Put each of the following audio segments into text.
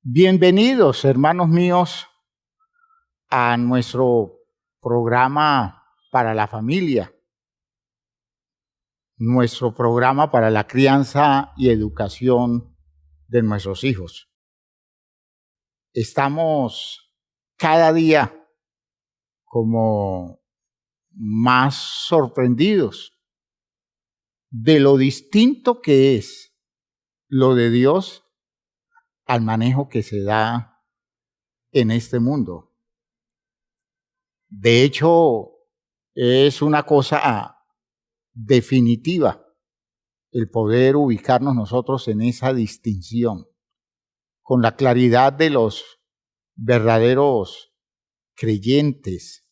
Bienvenidos, hermanos míos, a nuestro programa para la familia, nuestro programa para la crianza y educación de nuestros hijos. Estamos cada día como más sorprendidos de lo distinto que es lo de Dios al manejo que se da en este mundo. De hecho, es una cosa definitiva el poder ubicarnos nosotros en esa distinción, con la claridad de los verdaderos creyentes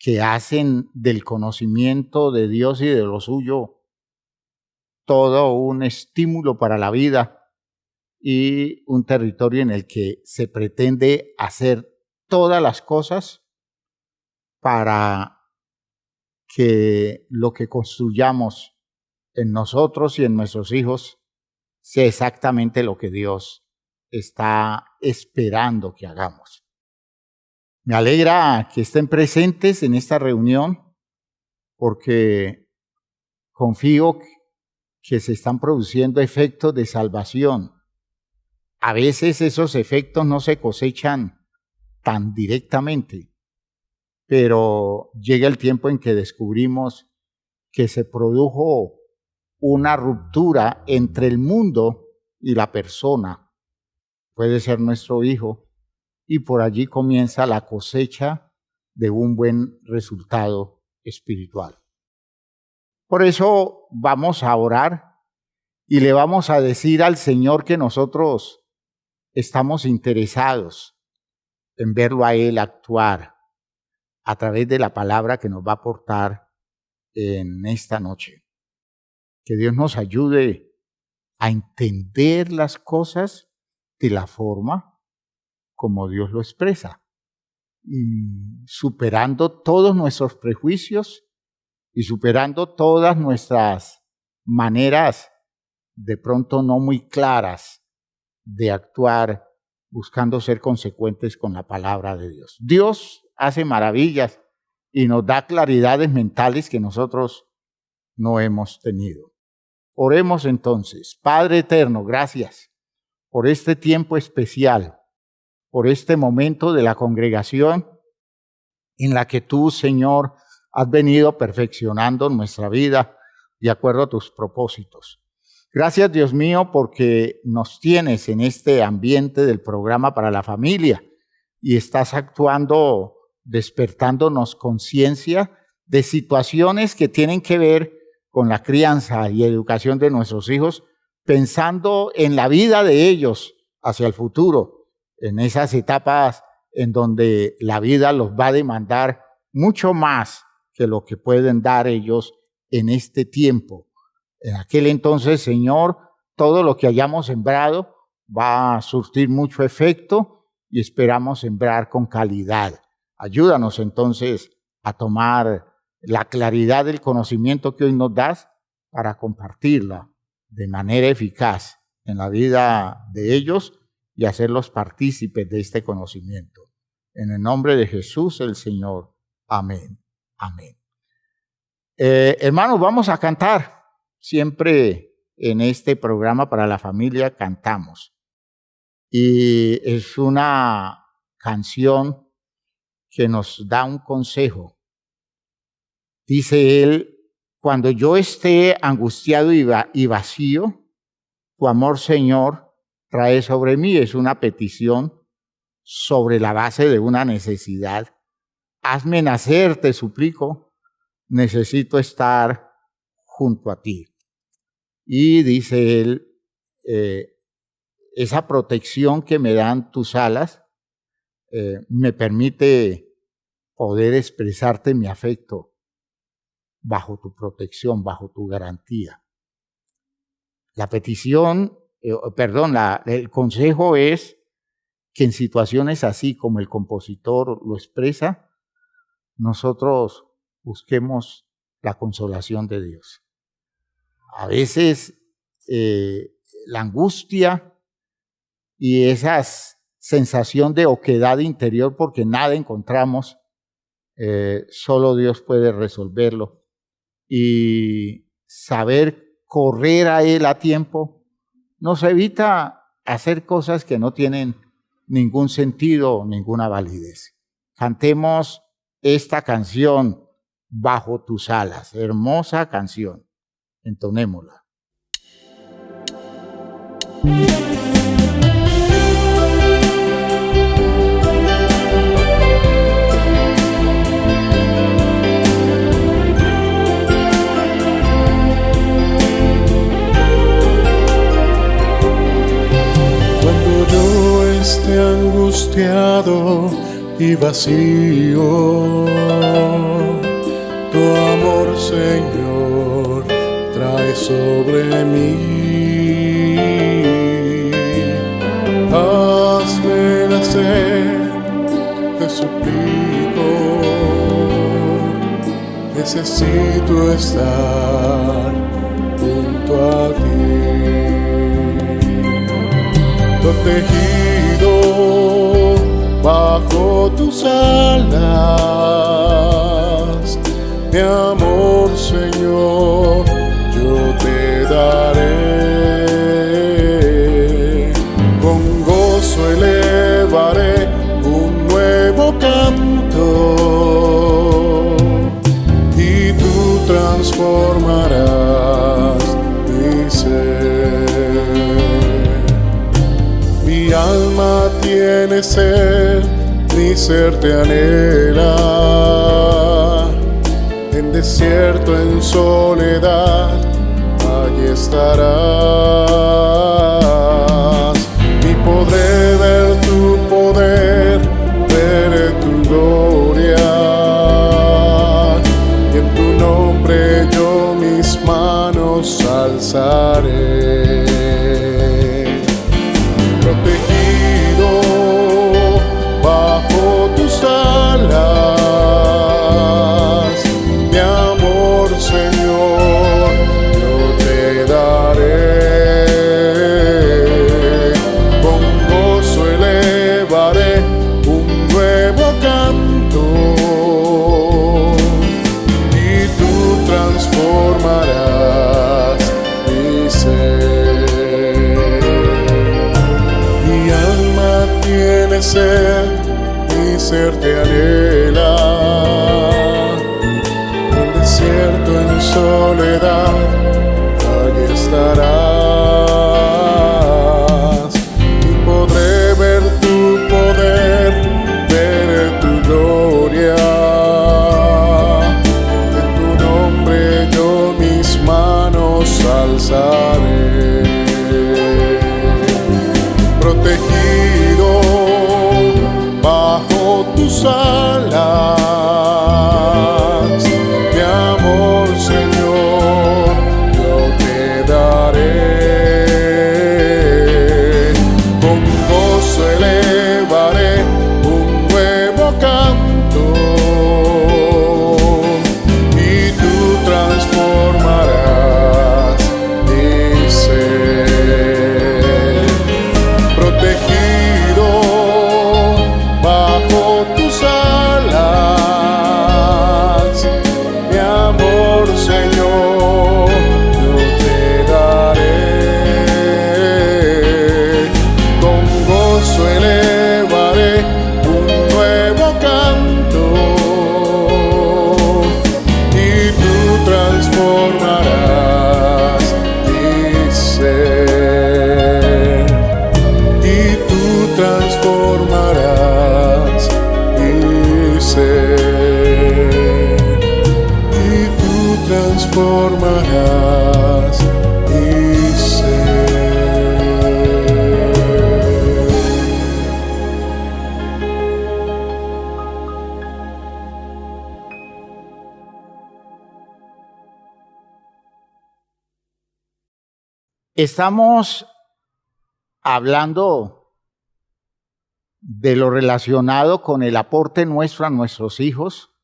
que hacen del conocimiento de Dios y de lo suyo todo un estímulo para la vida y un territorio en el que se pretende hacer todas las cosas para que lo que construyamos en nosotros y en nuestros hijos sea exactamente lo que Dios está esperando que hagamos. Me alegra que estén presentes en esta reunión porque confío que se están produciendo efectos de salvación. A veces esos efectos no se cosechan tan directamente, pero llega el tiempo en que descubrimos que se produjo una ruptura entre el mundo y la persona. Puede ser nuestro hijo, y por allí comienza la cosecha de un buen resultado espiritual. Por eso vamos a orar y le vamos a decir al Señor que nosotros estamos interesados en verlo a Él actuar a través de la palabra que nos va a aportar en esta noche. Que Dios nos ayude a entender las cosas de la forma como Dios lo expresa, superando todos nuestros prejuicios y superando todas nuestras maneras de pronto no muy claras de actuar buscando ser consecuentes con la palabra de Dios. Dios hace maravillas y nos da claridades mentales que nosotros no hemos tenido. Oremos entonces. Padre eterno, gracias por este tiempo especial, por este momento de la congregación en la que tú, Señor, has venido perfeccionando nuestra vida de acuerdo a tus propósitos. Gracias, Dios mío, porque nos tienes en este ambiente del programa para la familia y estás actuando, despertándonos conciencia de situaciones que tienen que ver con la crianza y educación de nuestros hijos, pensando en la vida de ellos hacia el futuro, en esas etapas en donde la vida los va a demandar mucho más que lo que pueden dar ellos en este tiempo. En aquel entonces, Señor, todo lo que hayamos sembrado va a surtir mucho efecto y esperamos sembrar con calidad. Ayúdanos entonces a tomar la claridad del conocimiento que hoy nos das para compartirla de manera eficaz en la vida de ellos y hacerlos partícipes de este conocimiento. En el nombre de Jesús el Señor. Amén. Amén. Hermanos, vamos a cantar. Siempre en este programa para la familia cantamos. Y es una canción que nos da un consejo. Dice él: cuando yo esté angustiado y vacío, tu amor, Señor, trae sobre mí. Es una petición sobre la base de una necesidad. Hazme nacer, te suplico, necesito estar junto a ti. Y dice él, esa protección que me dan tus alas me permite poder expresarte mi afecto bajo tu protección, bajo tu garantía. La petición, el consejo es que en situaciones así como el compositor lo expresa, nosotros busquemos la consolación de Dios. A veces la angustia y esa sensación de oquedad interior porque nada encontramos, solo Dios puede resolverlo. Y saber correr a Él a tiempo nos evita hacer cosas que no tienen ningún sentido o ninguna validez. Cantemos esta canción, Bajo tus alas, hermosa canción. Entonémosla. Cuando yo esté angustiado y vacío, tu amor, Señor, trae sobre mí. Hazme nacer, te suplico, necesito estar junto a ti. Protegido bajo tus alas, mi amor, Señor, yo te daré. Con gozo elevaré un nuevo canto y tú transformarás mi ser. Mi alma tiene sed, mi ser te anhela. En desierto, en soledad, allí estarás. Y podré ver tu poder, veré tu gloria. Y en tu nombre yo mis manos alzaré. Protegido bajo tus alas, mi amor, Señor, yo te daré. Con gozo elevaré un nuevo canto y tú transformarás mi ser. Mi alma tiene sed, mi ser te anhela. En desierto, en soledad, allí estarás. Y podré ver tu poder, veré tu gloria. En tu nombre yo mis manos alzaré. Protegido bajo tus alas, mi amor, Señor, yo te daré. Con gozo elevaré un nuevo canto y tú transformarás mi ser. Protegido bajo tus alas, mi amor, Señor, yo te daré. Con gozo elevaré un nuevo canto y tú transformarás mi ser. Y tú transformarás mi ser. Y tú transformarás mi ser. Estamos hablando de lo relacionado con el aporte nuestro a nuestros hijos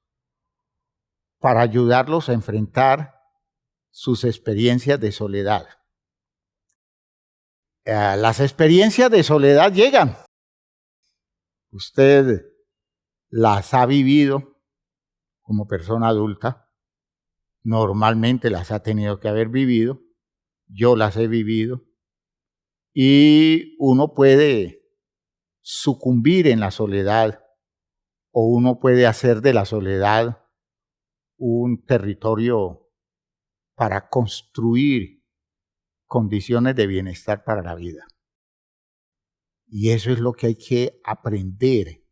para ayudarlos a enfrentar sus experiencias de soledad. Las experiencias de soledad llegan. Usted las ha vivido como persona adulta. Normalmente las ha tenido que haber vivido. Yo las he vivido. Y uno puede sucumbir en la soledad o uno puede hacer de la soledad un territorio para construir condiciones de bienestar para la vida. Y eso es lo que hay que aprender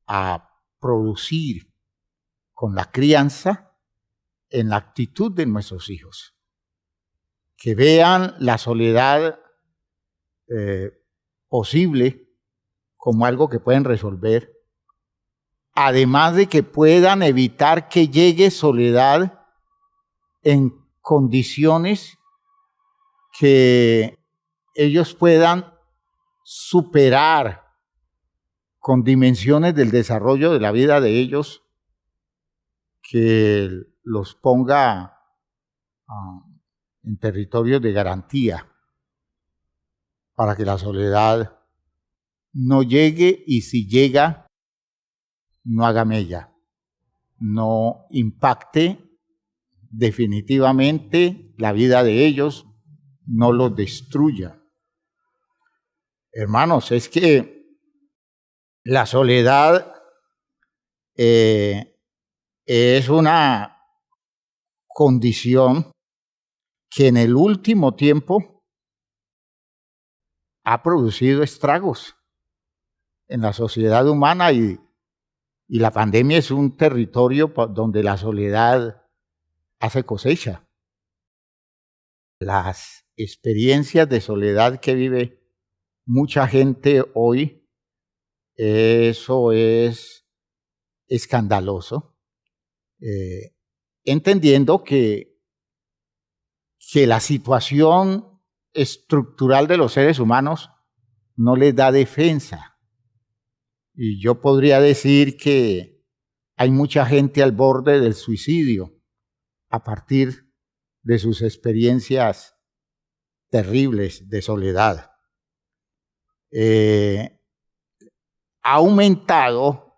a producir con la crianza en la actitud de nuestros hijos. Que vean la soledad posible como algo que pueden resolver, además de que puedan evitar que llegue soledad en condiciones que ellos puedan superar con dimensiones del desarrollo de la vida de ellos que los ponga en territorios de garantía para que la soledad no llegue y si llega, no haga mella, no impacte definitivamente la vida de ellos, no los destruya. Hermanos, es que la soledad es una condición que en el último tiempo ha producido estragos en la sociedad humana y la pandemia es un territorio donde la soledad hace cosecha. Las experiencias de soledad que vive mucha gente hoy, eso es escandaloso, entendiendo que la situación estructural de los seres humanos no les da defensa. Y yo podría decir que hay mucha gente al borde del suicidio a partir de sus experiencias terribles de soledad. Ha aumentado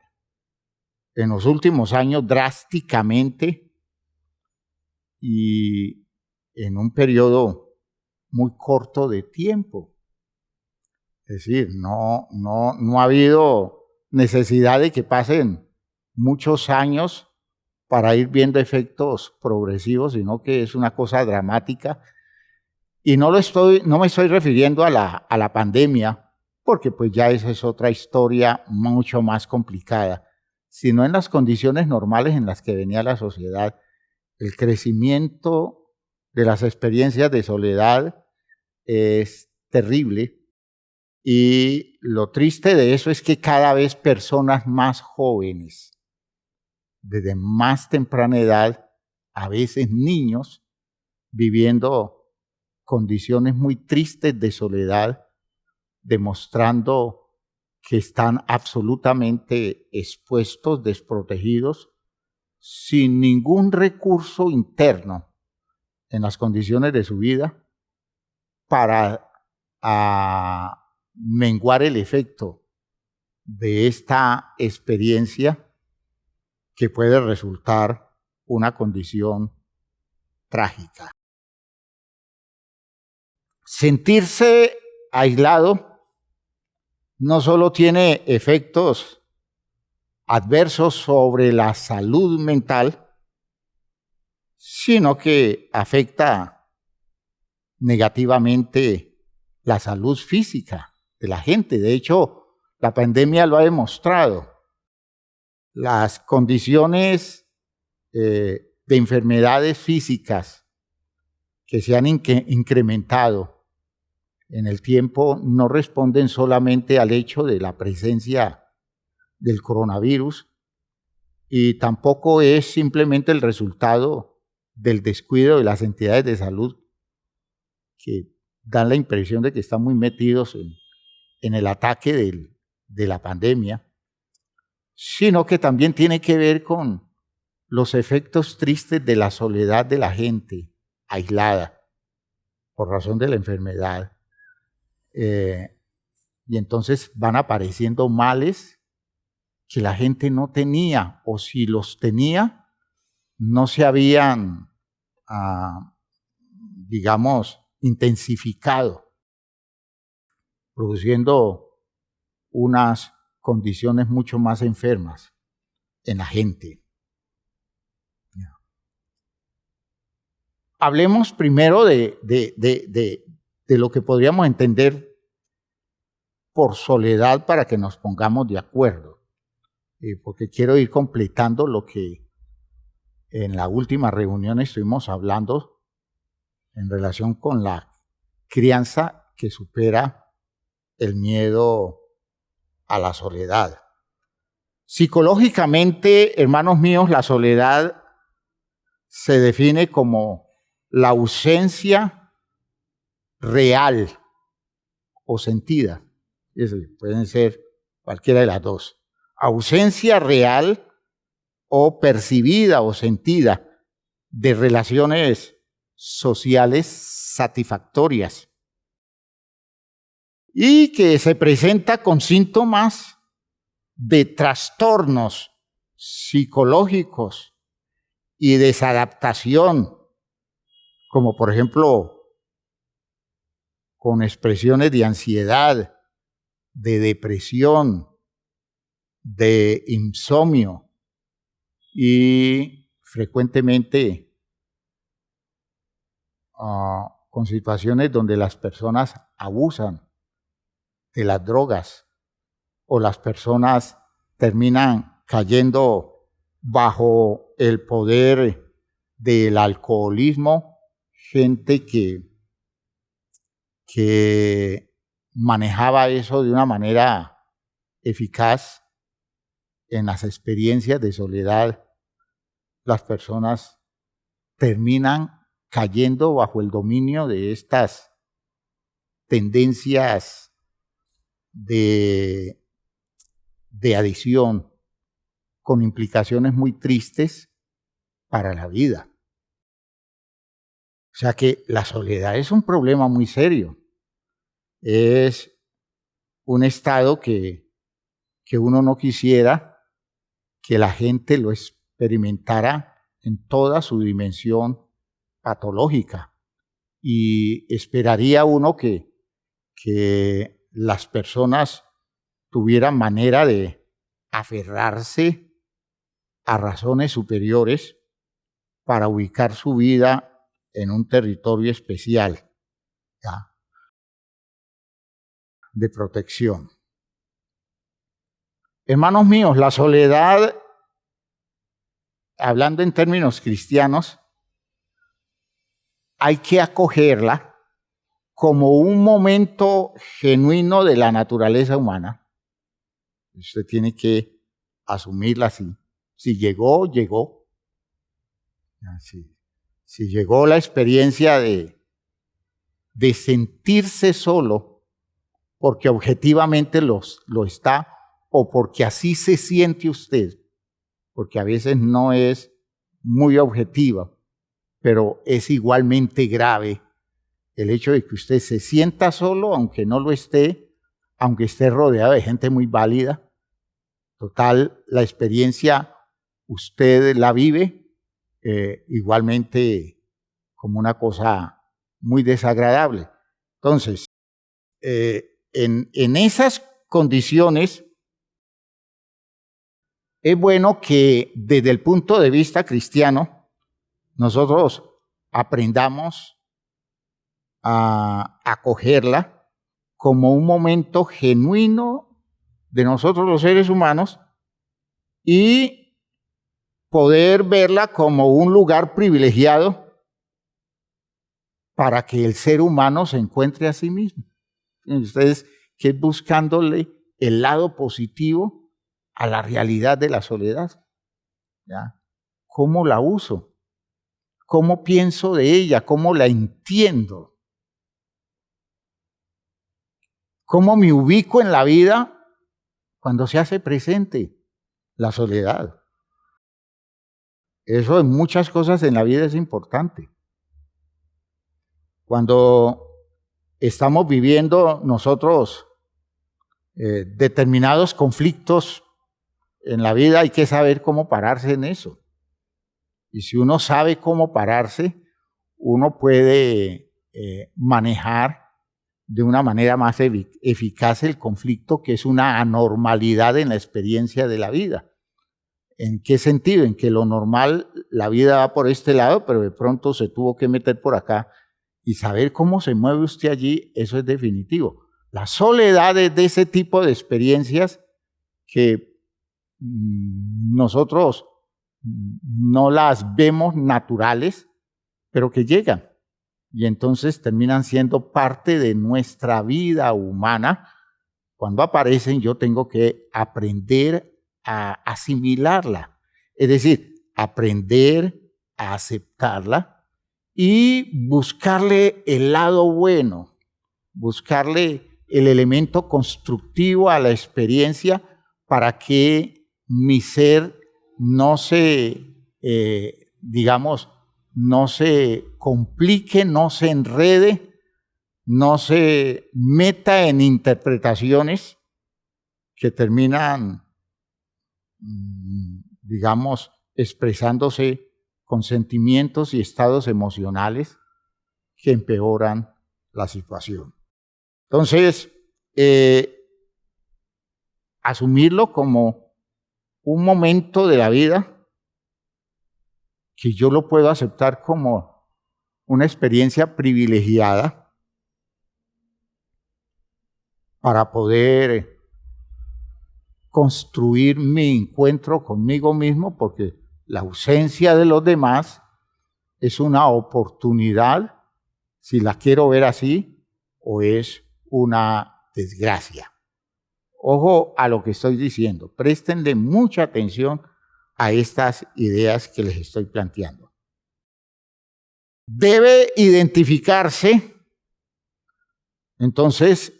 en los últimos años drásticamente y en un periodo muy corto de tiempo. Es decir, no ha habido necesidad de que pasen muchos años para ir viendo efectos progresivos, sino que es una cosa dramática. Y no me estoy refiriendo a la pandemia, porque pues ya esa es otra historia mucho más complicada, sino en las condiciones normales en las que venía la sociedad. El crecimiento de las experiencias de soledad es terrible. Y lo triste de eso es que cada vez personas más jóvenes, desde más temprana edad, a veces niños, viviendo condiciones muy tristes de soledad, demostrando que están absolutamente expuestos, desprotegidos, sin ningún recurso interno en las condiciones de su vida para menguar el efecto de esta experiencia que puede resultar una condición trágica. Sentirse aislado no solo tiene efectos adversos sobre la salud mental, sino que afecta negativamente la salud física de la gente. De hecho, la pandemia lo ha demostrado. Las condiciones de enfermedades físicas que se han incrementado en el tiempo no responden solamente al hecho de la presencia del coronavirus y tampoco es simplemente el resultado del descuido de las entidades de salud que dan la impresión de que están muy metidos en el ataque de la pandemia, sino que también tiene que ver con los efectos tristes de la soledad de la gente aislada por razón de la enfermedad. Y entonces van apareciendo males que la gente no tenía, o si los tenía, no se habían, digamos, intensificado, produciendo unas condiciones mucho más enfermas en la gente. Hablemos primero de lo que podríamos entender por soledad para que nos pongamos de acuerdo, porque quiero ir completando lo que en la última reunión estuvimos hablando en relación con la crianza que supera el miedo a la soledad. Psicológicamente, hermanos míos, la soledad se define como la ausencia real o sentida. Pueden ser cualquiera de las dos. Ausencia real o percibida o sentida de relaciones sociales satisfactorias y que se presenta con síntomas de trastornos psicológicos y desadaptación, como por ejemplo con expresiones de ansiedad, de depresión, de insomnio y frecuentemente con situaciones donde las personas abusan de las drogas o las personas terminan cayendo bajo el poder del alcoholismo, gente que manejaba eso de una manera eficaz. En las experiencias de soledad, las personas terminan cayendo bajo el dominio de estas tendencias de adicción, con implicaciones muy tristes para la vida. O sea que la soledad es un problema muy serio. Es un estado que uno no quisiera que la gente lo experimentara en toda su dimensión patológica. Y esperaría uno que las personas tuvieran manera de aferrarse a razones superiores para ubicar su vida en un territorio especial, ¿ya?, de protección. Hermanos míos, la soledad, hablando en términos cristianos, hay que acogerla como un momento genuino de la naturaleza humana. Usted tiene que asumirla así. Si llegó, llegó. Si llegó la experiencia de sentirse solo, porque objetivamente lo está, o porque así se siente usted, porque a veces no es muy objetiva, pero es igualmente grave el hecho de que usted se sienta solo, aunque no lo esté, aunque esté rodeado de gente muy válida. Total, la experiencia usted la vive igualmente como una cosa muy desagradable. Entonces, en esas condiciones, es bueno que desde el punto de vista cristiano nosotros aprendamos a acogerla como un momento genuino de nosotros los seres humanos y poder verla como un lugar privilegiado para que el ser humano se encuentre a sí mismo. Ustedes, que es buscándole el lado positivo a la realidad de la soledad, ¿ya? ¿Cómo la uso? ¿Cómo pienso de ella? ¿Cómo la entiendo? ¿Cómo me ubico en la vida cuando se hace presente la soledad? Eso en muchas cosas en la vida es importante. Cuando estamos viviendo nosotros determinados conflictos en la vida, hay que saber cómo pararse en eso. Y si uno sabe cómo pararse, uno puede manejar de una manera más eficaz el conflicto, que es una anormalidad en la experiencia de la vida. ¿En qué sentido? En que lo normal, la vida va por este lado, pero de pronto se tuvo que meter por acá. Y saber cómo se mueve usted allí, eso es definitivo. La soledad es de ese tipo de experiencias que nosotros no las vemos naturales, pero que llegan. Y entonces terminan siendo parte de nuestra vida humana. Cuando aparecen, yo tengo que aprender a asimilarla. Es decir, aprender a aceptarla y buscarle el lado bueno, buscarle el elemento constructivo a la experiencia para que mi ser no se, no se complique, no se enrede, no se meta en interpretaciones que terminan, expresándose con sentimientos y estados emocionales que empeoran la situación. Entonces, asumirlo como un momento de la vida que yo lo puedo aceptar como una experiencia privilegiada para poder construir mi encuentro conmigo mismo, porque la ausencia de los demás es una oportunidad, si la quiero ver así, o es una desgracia. Ojo a lo que estoy diciendo, préstenle mucha atención a estas ideas que les estoy planteando. Debe identificarse, entonces,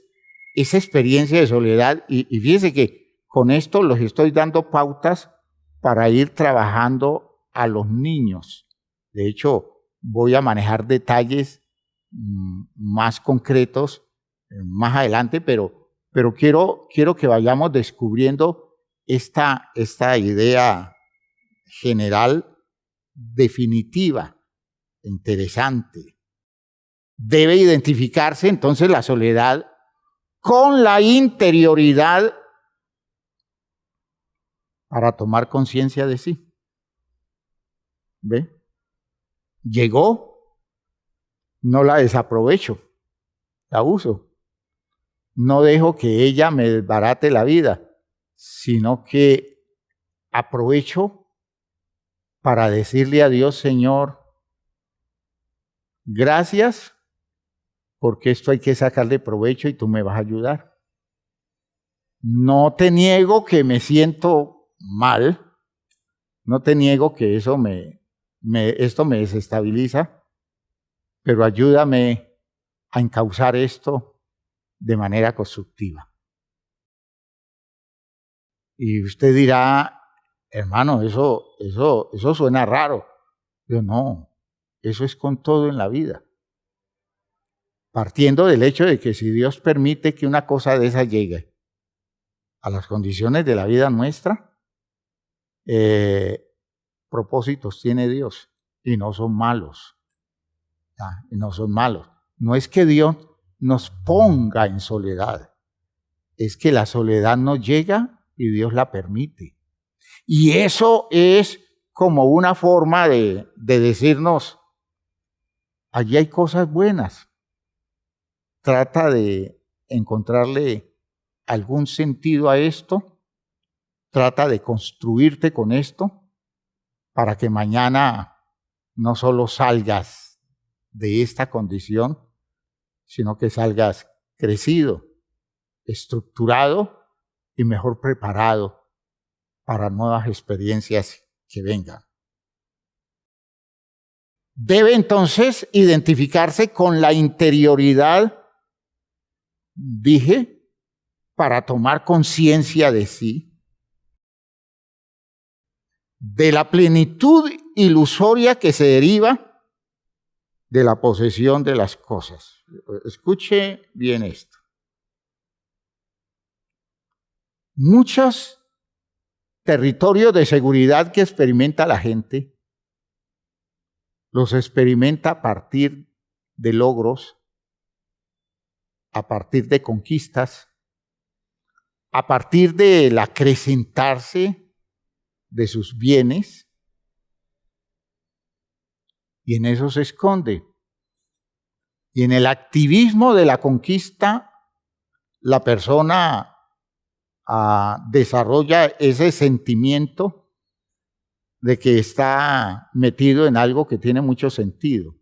esa experiencia de soledad, y fíjense que con esto les estoy dando pautas para ir trabajando a los niños. De hecho, voy a manejar detalles más concretos más adelante, pero quiero que vayamos descubriendo esta idea general, definitiva, interesante. Debe identificarse entonces la soledad con la interioridad para tomar conciencia de sí. ¿Ve? Llegó, no la desaprovecho, la uso. No dejo que ella me desbarate la vida, sino que aprovecho para decirle a Dios, Señor, gracias, porque esto hay que sacarle provecho y tú me vas a ayudar. No te niego que me siento mal, no te niego que esto me desestabiliza, pero ayúdame a encauzar esto de manera constructiva. Y usted dirá, hermano, eso suena raro. Yo no, eso es con todo en la vida. Partiendo del hecho de que si Dios permite que una cosa de esa llegue a las condiciones de la vida nuestra, propósitos tiene Dios y no son malos. Y no son malos. No es que Dios nos ponga en soledad, es que la soledad nos llega y Dios la permite. Y eso es como una forma de decirnos, allí hay cosas buenas. Trata de encontrarle algún sentido a esto, trata de construirte con esto para que mañana no solo salgas de esta condición, sino que salgas crecido, estructurado y mejor preparado para nuevas experiencias que vengan. Debe entonces identificarse con la interioridad, dije, para tomar conciencia de sí, de la plenitud ilusoria que se deriva de la posesión de las cosas. Escuche bien esto. Muchos territorios de seguridad que experimenta la gente, los experimenta a partir de logros, a partir de conquistas, a partir del acrecentarse de sus bienes, y en eso se esconde. Y en el activismo de la conquista, la persona desarrolla ese sentimiento de que está metido en algo que tiene mucho sentido.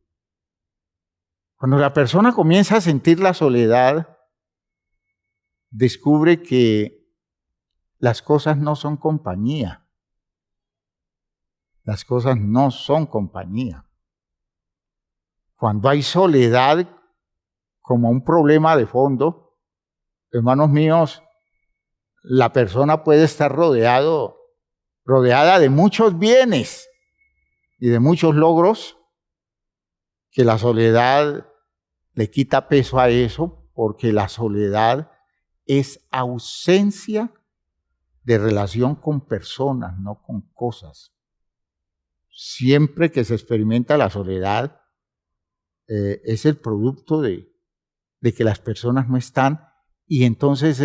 Cuando la persona comienza a sentir la soledad, descubre que las cosas no son compañía. Las cosas no son compañía. Cuando hay soledad como un problema de fondo, hermanos míos, la persona puede estar rodeada de muchos bienes y de muchos logros, que la soledad le quita peso a eso, porque la soledad es ausencia de relación con personas, no con cosas. Siempre que se experimenta la soledad, es el producto de que las personas no están, y entonces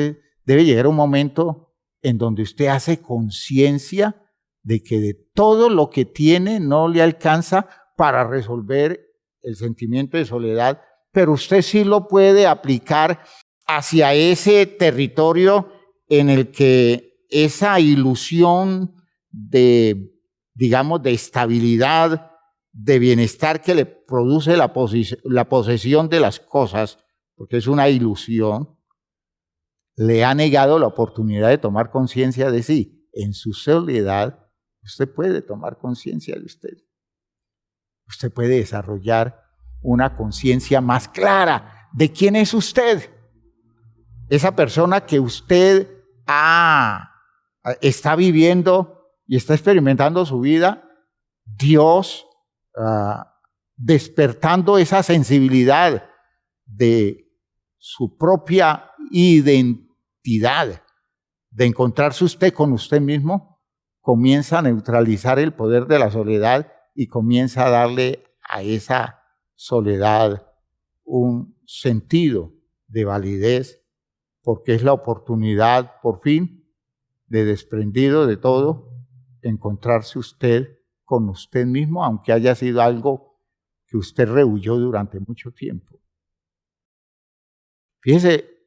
debe llegar un momento en donde usted hace conciencia de que de todo lo que tiene no le alcanza para resolver el sentimiento de soledad, pero usted sí lo puede aplicar hacia ese territorio en el que esa ilusión de, digamos, de estabilidad, de bienestar que le produce la posesión de las cosas, porque es una ilusión, le ha negado la oportunidad de tomar conciencia de sí. En su soledad, usted puede tomar conciencia de usted. Usted puede desarrollar una conciencia más clara de quién es usted. Esa persona que usted está viviendo y está experimentando su vida, Dios despertando esa sensibilidad de su propia identidad, de encontrarse usted con usted mismo, comienza a neutralizar el poder de la soledad y comienza a darle a esa soledad un sentido de validez, porque es la oportunidad, por fin, de desprendido de todo, encontrarse usted con usted mismo, aunque haya sido algo que usted rehuyó durante mucho tiempo. Fíjese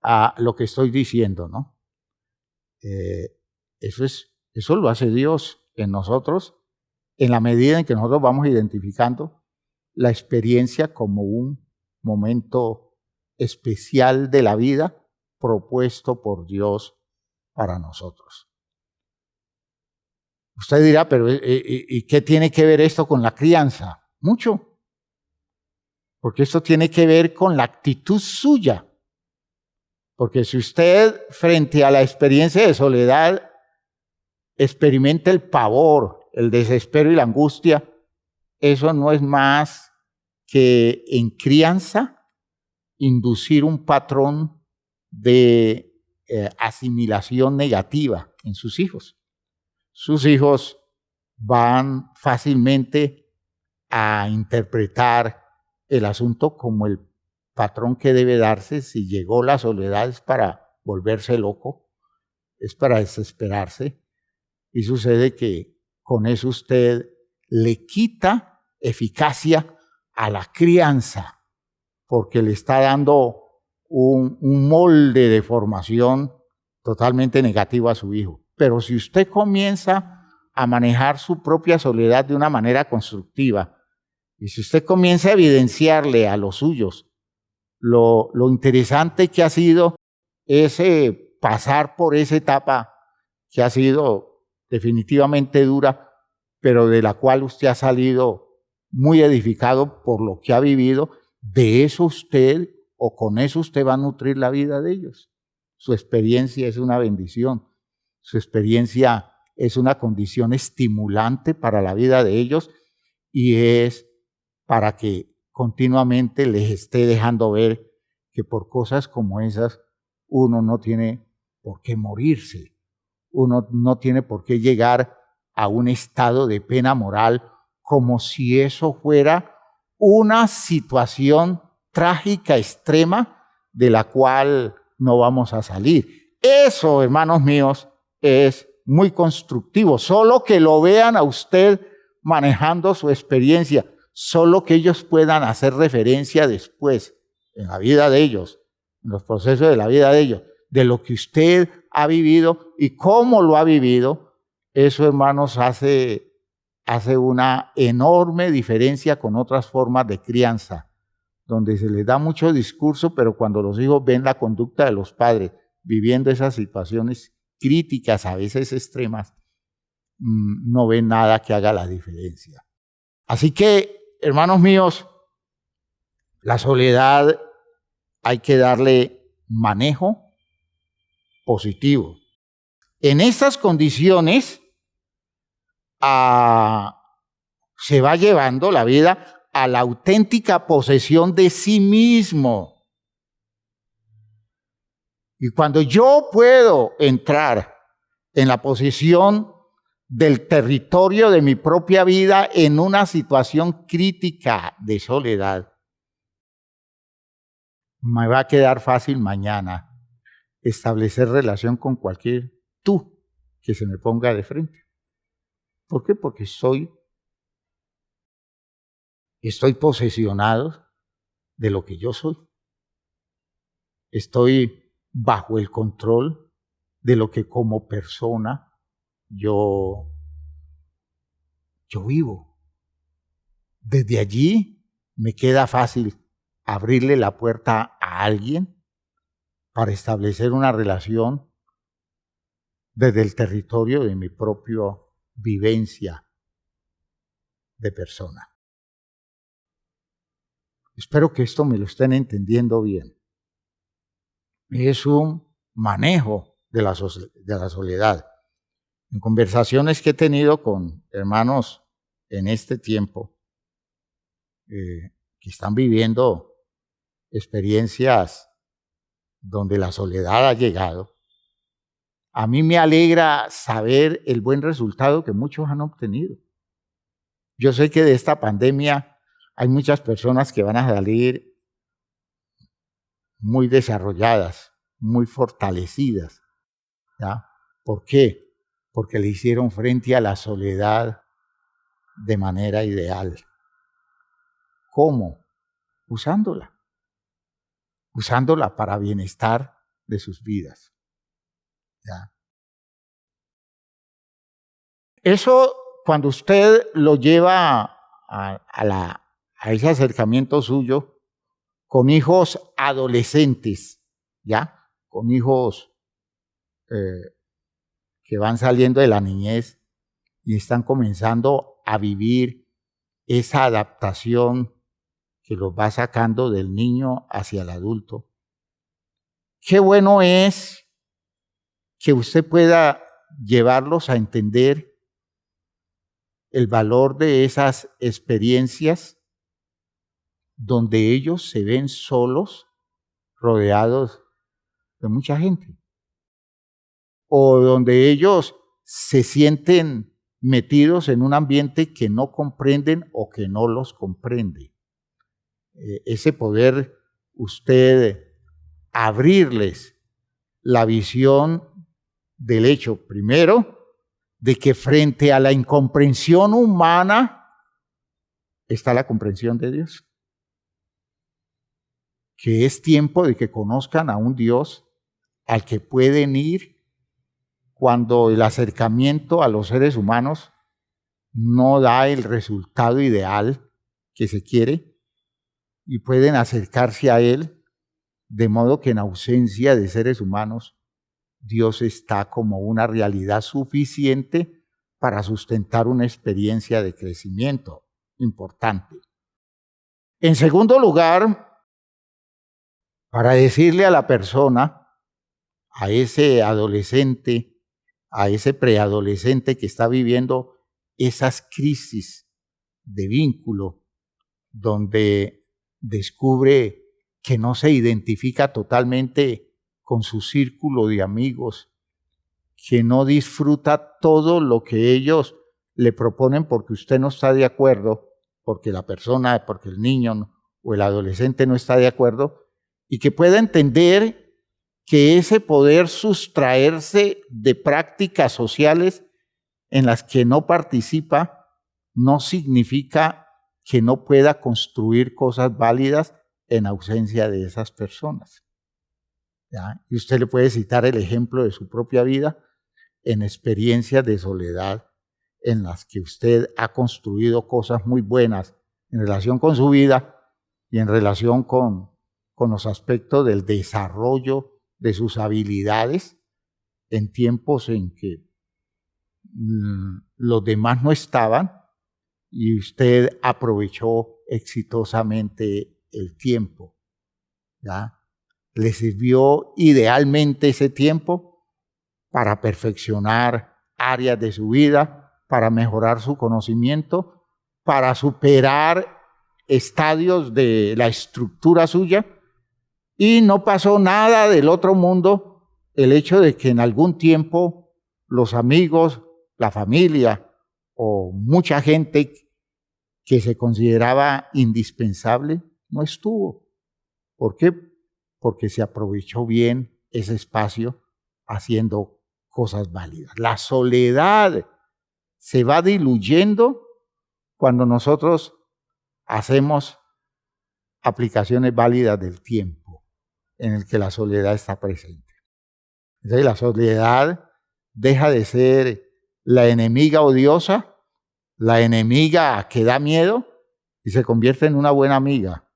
a lo que estoy diciendo, ¿no? Eso lo hace Dios en nosotros, en la medida en que nosotros vamos identificando la experiencia como un momento especial de la vida propuesto por Dios para nosotros. Usted dirá, pero ¿y qué tiene que ver esto con la crianza? Mucho. Porque esto tiene que ver con la actitud suya. Porque si usted, frente a la experiencia de soledad, experimenta el pavor, el desespero y la angustia, eso no es más que en crianza inducir un patrón de asimilación negativa en sus hijos. Sus hijos van fácilmente a interpretar el asunto como el patrón que debe darse. Si llegó la soledad es para volverse loco, es para desesperarse, y sucede que con eso usted le quita eficacia a la crianza, porque le está dando un molde de formación totalmente negativo a su hijo. Pero si usted comienza a manejar su propia soledad de una manera constructiva, y si usted comienza a evidenciarle a los suyos lo interesante que ha sido ese pasar por esa etapa que ha sido definitivamente dura, pero de la cual usted ha salido muy edificado por lo que ha vivido, de eso usted, o con eso usted va a nutrir la vida de ellos. Su experiencia es una bendición. Su experiencia es una condición estimulante para la vida de ellos, y es para que continuamente les esté dejando ver que por cosas como esas uno no tiene por qué morirse, uno no tiene por qué llegar a un estado de pena moral como si eso fuera una situación trágica, extrema, de la cual no vamos a salir. Eso, hermanos míos, es muy constructivo. Solo que lo vean a usted manejando su experiencia, solo que ellos puedan hacer referencia después, en la vida de ellos, en los procesos de la vida de ellos, de lo que usted ha vivido y cómo lo ha vivido. Eso, hermanos, hace una enorme diferencia con otras formas de crianza, donde se les da mucho discurso, pero cuando los hijos ven la conducta de los padres viviendo esas situaciones críticas, a veces extremas, no ven nada que haga la diferencia. Así que, hermanos míos, la soledad hay que darle manejo positivo. En estas condiciones se va llevando la vida a la auténtica posesión de sí mismo. Y cuando yo puedo entrar en la posesión del territorio de mi propia vida en una situación crítica de soledad, me va a quedar fácil mañana establecer relación con cualquier tú que se me ponga de frente. ¿Por qué? Porque estoy posesionado de lo que yo soy. Estoy bajo el control de lo que como persona yo vivo. Desde allí me queda fácil abrirle la puerta a alguien para establecer una relación desde el territorio de mi propia vivencia de persona. Espero que esto me lo estén entendiendo bien. Es un manejo de la soledad. En conversaciones que he tenido con hermanos en este tiempo, que están viviendo experiencias donde la soledad ha llegado, a mí me alegra saber el buen resultado que muchos han obtenido. Yo sé que de esta pandemia hay muchas personas que van a salir muy desarrolladas, muy fortalecidas, ¿ya? ¿Por qué? Porque le hicieron frente a la soledad de manera ideal. ¿Cómo? Usándola para bienestar de sus vidas, ¿ya? Eso, cuando usted lo lleva a ese acercamiento suyo con hijos adolescentes, ¿ya? Con hijos que van saliendo de la niñez y están comenzando a vivir esa adaptación que los va sacando del niño hacia el adulto. Qué bueno es que usted pueda llevarlos a entender el valor de esas experiencias donde ellos se ven solos, rodeados de mucha gente, o donde ellos se sienten metidos en un ambiente que no comprenden o que no los comprende. Ese poder usted abrirles la visión del hecho, primero, de que frente a la incomprensión humana está la comprensión de Dios. Que es tiempo de que conozcan a un Dios al que pueden ir cuando el acercamiento a los seres humanos no da el resultado ideal que se quiere, y pueden acercarse a Él, de modo que en ausencia de seres humanos, Dios está como una realidad suficiente para sustentar una experiencia de crecimiento importante. En segundo lugar, para decirle a la persona, a ese adolescente, a ese preadolescente que está viviendo esas crisis de vínculo, donde descubre que no se identifica totalmente con su círculo de amigos, que no disfruta todo lo que ellos le proponen porque usted no está de acuerdo, porque la persona, porque el niño o el adolescente no está de acuerdo, y que pueda entender que ese poder sustraerse de prácticas sociales en las que no participa no significa que no pueda construir cosas válidas en ausencia de esas personas. ¿Ya? Y usted le puede citar el ejemplo de su propia vida en experiencias de soledad en las que usted ha construido cosas muy buenas en relación con su vida y en relación con los aspectos del desarrollo de sus habilidades en tiempos en que los demás no estaban y usted aprovechó exitosamente el tiempo. ¿Ya? Le sirvió idealmente ese tiempo para perfeccionar áreas de su vida, para mejorar su conocimiento, para superar estadios de la estructura suya, y no pasó nada del otro mundo el hecho de que en algún tiempo los amigos, la familia o mucha gente que se consideraba indispensable no estuvo. ¿Por qué? Porque se aprovechó bien ese espacio haciendo cosas válidas. La soledad se va diluyendo cuando nosotros hacemos aplicaciones válidas del tiempo en el que la soledad está presente. Entonces la soledad deja de ser la enemiga odiosa, la enemiga que da miedo, y se convierte en una buena amiga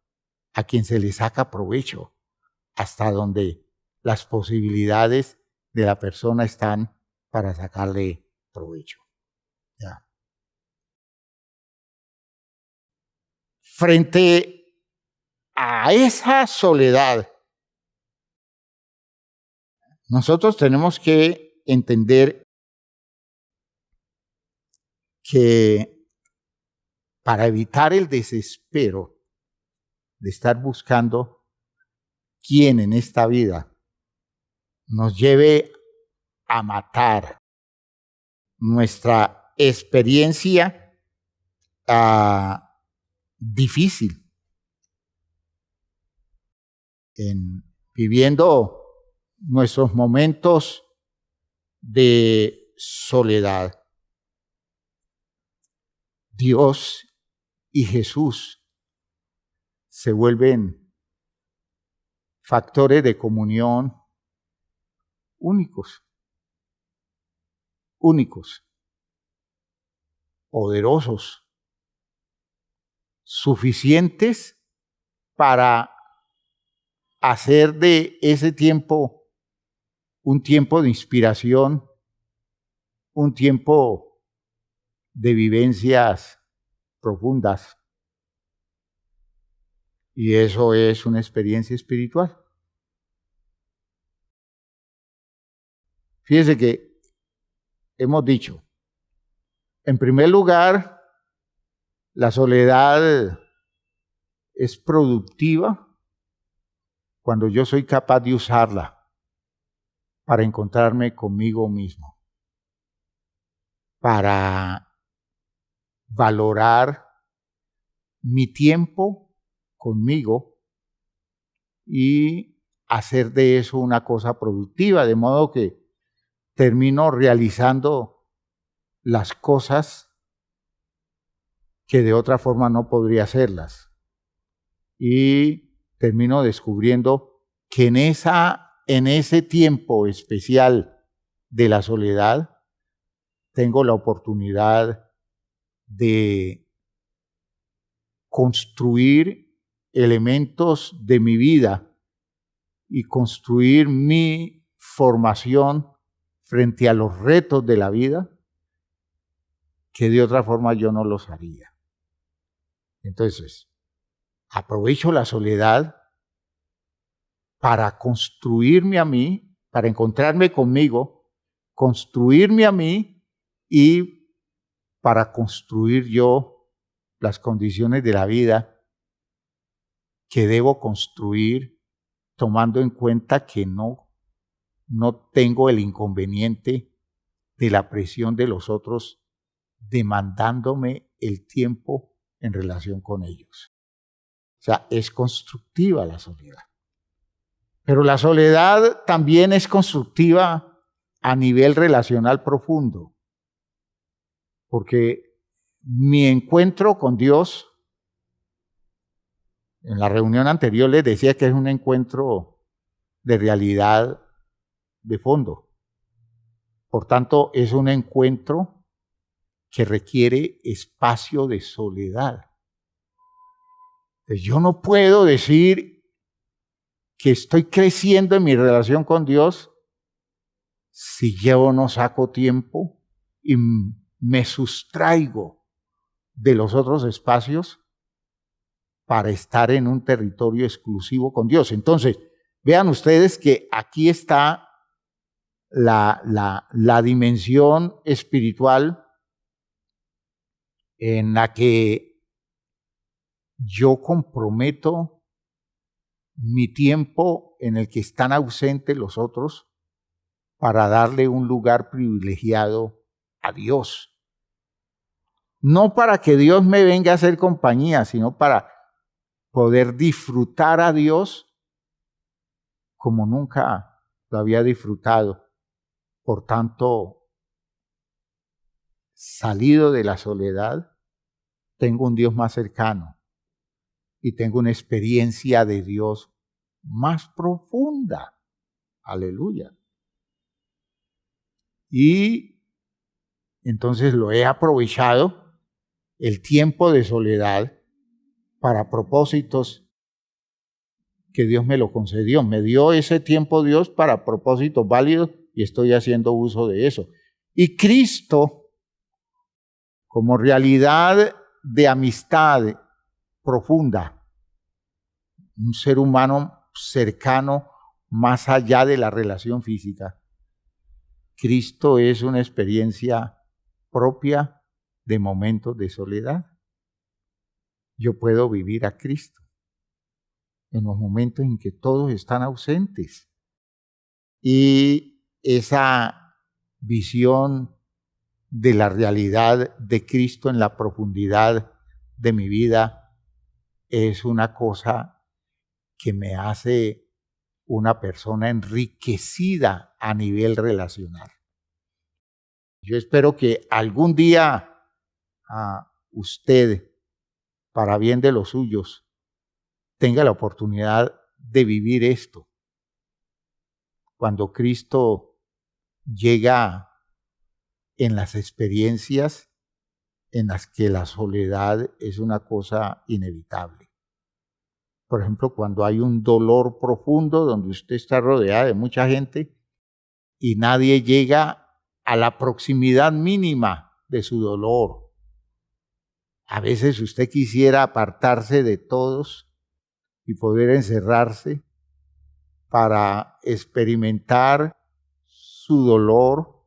a quien se le saca provecho hasta donde las posibilidades de la persona están para sacarle provecho. ¿Ya? Frente a esa soledad, nosotros tenemos que entender que para evitar el desespero de estar buscando quién en esta vida nos lleve a matar nuestra experiencia difícil en viviendo nuestros momentos de soledad. Dios y Jesús se vuelven factores de comunión únicos, poderosos, suficientes para hacer de ese tiempo un tiempo de inspiración, un tiempo de vivencias profundas. Y eso es una experiencia espiritual. Fíjese que hemos dicho, en primer lugar, la soledad es productiva cuando yo soy capaz de usarla para encontrarme conmigo mismo, para valorar mi tiempo conmigo y hacer de eso una cosa productiva, de modo que termino realizando las cosas que de otra forma no podría hacerlas. Y termino descubriendo que en ese tiempo especial de la soledad tengo la oportunidad de construir elementos de mi vida y construir mi formación frente a los retos de la vida que de otra forma yo no los haría. Entonces, aprovecho la soledad para construirme a mí, para encontrarme conmigo, construirme a mí y para construir yo las condiciones de la vida que debo construir tomando en cuenta que no tengo el inconveniente de la presión de los otros demandándome el tiempo en relación con ellos. O sea, es constructiva la soledad. Pero la soledad también es constructiva a nivel relacional profundo, porque mi encuentro con Dios, en la reunión anterior les decía que es un encuentro de realidad de fondo. Por tanto, es un encuentro que requiere espacio de soledad. Entonces, yo no puedo decir que estoy creciendo en mi relación con Dios si yo no saco tiempo y me sustraigo de los otros espacios para estar en un territorio exclusivo con Dios. Entonces, vean ustedes que aquí está la dimensión espiritual en la que yo comprometo mi tiempo en el que están ausentes los otros para darle un lugar privilegiado a Dios. No para que Dios me venga a hacer compañía, sino para poder disfrutar a Dios como nunca lo había disfrutado. Por tanto, salido de la soledad, tengo un Dios más cercano y tengo una experiencia de Dios más profunda. Aleluya. Y entonces lo he aprovechado, el tiempo de soledad, para propósitos que Dios me lo concedió. Me dio ese tiempo Dios para propósitos válidos y estoy haciendo uso de eso. Y Cristo, como realidad de amistad profunda, un ser humano cercano más allá de la relación física, Cristo es una experiencia propia de momentos de soledad. Yo puedo vivir a Cristo en los momentos en que todos están ausentes. Y esa visión de la realidad de Cristo en la profundidad de mi vida es una cosa que me hace una persona enriquecida a nivel relacional. Yo espero que algún día usted, para bien de los suyos, tenga la oportunidad de vivir esto. Cuando Cristo llega en las experiencias en las que la soledad es una cosa inevitable. Por ejemplo, cuando hay un dolor profundo donde usted está rodeada de mucha gente y nadie llega a la proximidad mínima de su dolor. A veces usted quisiera apartarse de todos y poder encerrarse para experimentar su dolor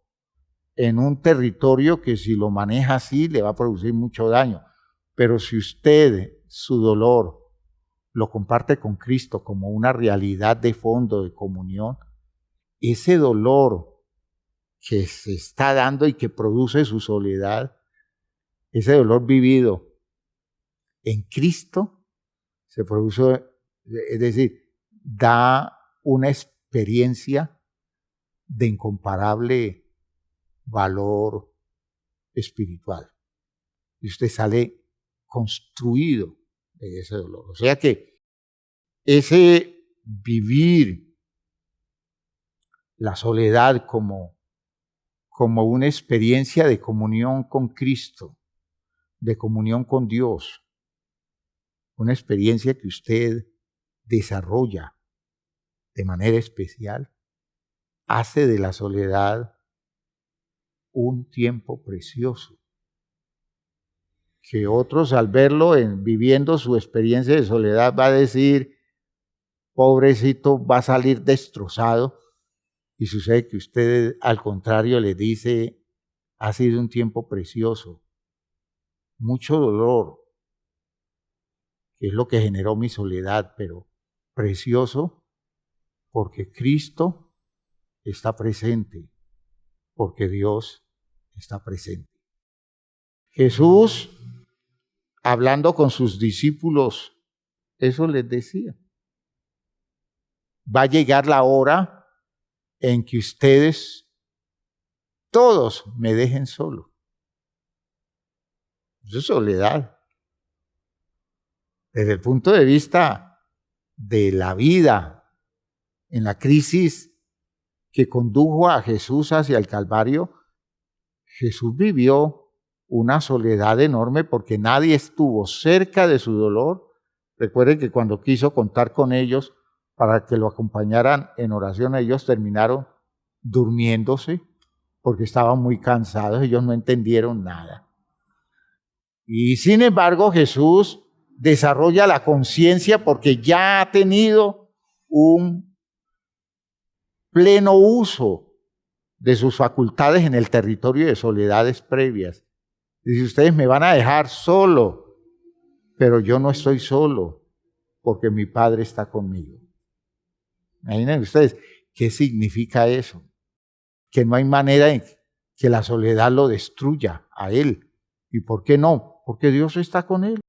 en un territorio que si lo maneja así le va a producir mucho daño. Pero si usted su dolor lo comparte con Cristo como una realidad de fondo, de comunión, ese dolor que se está dando y que produce su soledad, ese dolor vivido en Cristo, se produce, es decir, da una experiencia de incomparable valor espiritual. Y usted sale construido de ese dolor. O sea que ese vivir la soledad como una experiencia de comunión con Cristo, de comunión con Dios, una experiencia que usted desarrolla de manera especial, hace de la soledad un tiempo precioso, que otros al verlo viviendo su experiencia de soledad va a decir, pobrecito, va a salir destrozado, y sucede que usted al contrario le dice, ha sido un tiempo precioso, mucho dolor, que es lo que generó mi soledad, pero precioso porque Cristo está presente, porque Dios está presente. Jesús, hablando con sus discípulos, eso les decía. Va a llegar la hora en que ustedes todos me dejen solo. Eso es soledad. Desde el punto de vista de la vida, en la crisis que condujo a Jesús hacia el Calvario, Jesús vivió una soledad enorme porque nadie estuvo cerca de su dolor. Recuerden que cuando quiso contar con ellos para que lo acompañaran en oración, ellos terminaron durmiéndose porque estaban muy cansados, ellos no entendieron nada. Y sin embargo, Jesús desarrolla la conciencia porque ya ha tenido un pleno uso de sus facultades en el territorio de soledades previas. Dice, ustedes me van a dejar solo, pero yo no estoy solo porque mi Padre está conmigo. Imaginen ustedes, ¿qué significa eso? Que no hay manera en que la soledad lo destruya a él. ¿Y por qué no? Porque Dios está con él.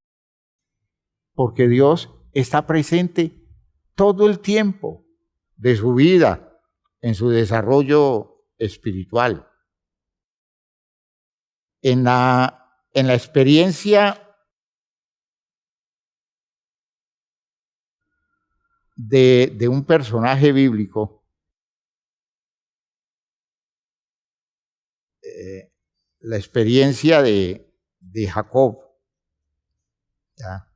Porque Dios está presente todo el tiempo de su vida, en su desarrollo espiritual. En la experiencia de un personaje bíblico, la experiencia de Jacob, ¿ya?